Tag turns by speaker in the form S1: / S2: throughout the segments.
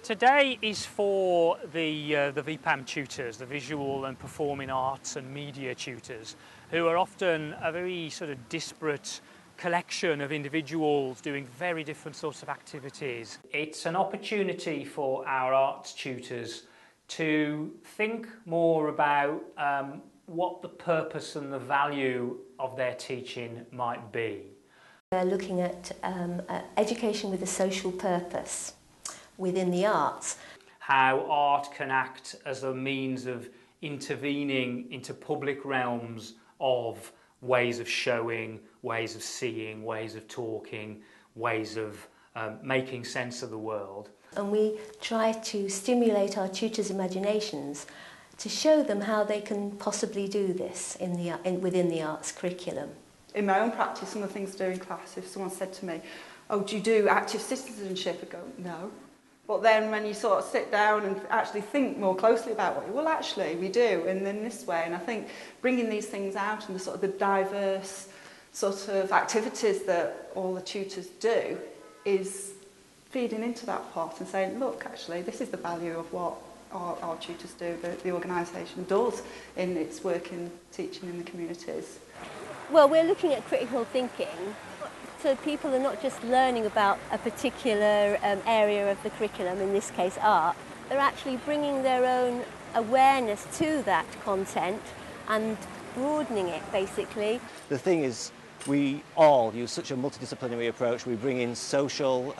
S1: Today is for the VPAM tutors, the visual and performing arts and media tutors, who are often a very sort of disparate collection of individuals doing very different sorts of activities. It's an opportunity for our arts tutors to think more about what the purpose and the value of their teaching might be.
S2: We're looking at education with a social purpose within the arts.
S1: How art can act as a means of intervening into public realms of ways of showing, ways of seeing, ways of talking, ways of making sense of the world.
S2: And we try to stimulate our tutors' imaginations to show them how they can possibly do this within the arts curriculum.
S3: In my own practice, some of the things I do in class, if someone said to me, "Oh, do you do active citizenship?" I go, "No." But then when you sort of sit down and actually think more closely about what, well, actually, we do, and in this way. And I think bringing these things out and the sort of the diverse sort of activities that all the tutors do is feeding into that part and saying, look, actually, this is the value of what our tutors do, the organisation does in its work in teaching in the communities.
S4: Well, we're looking at critical thinking. So people are not just learning about a particular area of the curriculum, in this case art, they're actually bringing their own awareness to that content and broadening it, basically.
S5: The thing is, we all use such a multidisciplinary approach. We bring in social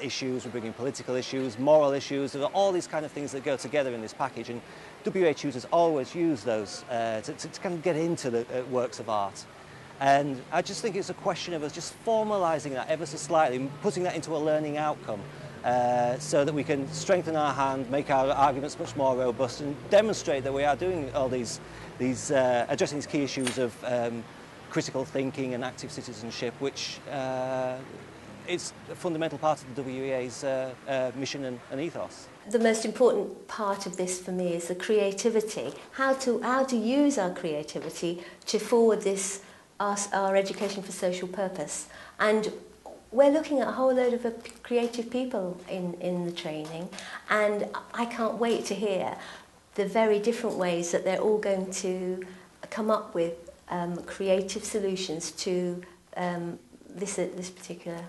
S5: issues, we bring in political issues, moral issues, there are all these kind of things that go together in this package, and WEA tutors always use those to kind of get into the works of art. And I just think it's a question of us just formalising that ever so slightly, putting that into a learning outcome so that we can strengthen our hand, make our arguments much more robust and demonstrate that we are doing all these addressing these key issues of critical thinking and active citizenship, which is a fundamental part of the WEA's mission and ethos.
S2: The most important part of this for me is the creativity, how to use our creativity to forward this our education for social purpose. And we're looking at a whole load of creative people in the training, and I can't wait to hear the very different ways that they're all going to come up with creative solutions to this particular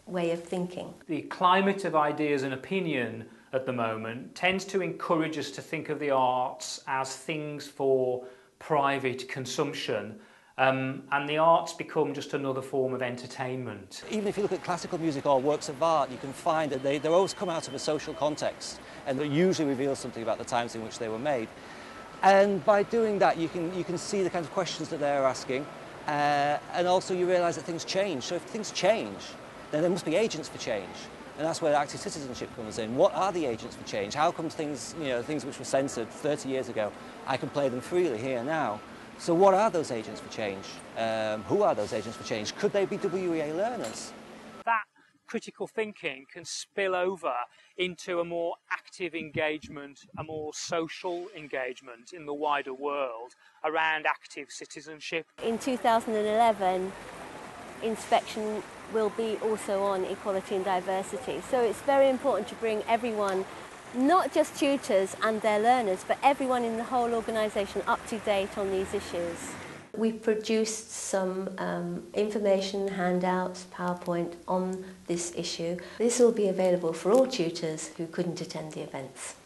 S2: way of thinking.
S1: The climate of ideas and opinion at the moment tends to encourage us to think of the arts as things for private consumption. And the arts become just another form of entertainment.
S5: Even if you look at classical music or works of art, you can find that they always come out of a social context, and they usually reveal something about the times in which they were made. And by doing that, you can see the kind of questions that they're asking, and also you realise that things change. So if things change, then there must be agents for change. And that's where active citizenship comes in. What are the agents for change? How come things which were censored 30 years ago, I can play them freely here now? So what are those agents for change? Who are those agents for change? Could they be WEA learners?
S1: That critical thinking can spill over into a more active engagement, a more social engagement in the wider world around active citizenship.
S4: In 2011, inspection will be also on equality and diversity. So it's very important to bring everyone, not just tutors and their learners, but everyone in the whole organisation up to date on these issues.
S2: We've produced some information, handouts, PowerPoint on this issue. This will be available for all tutors who couldn't attend the events.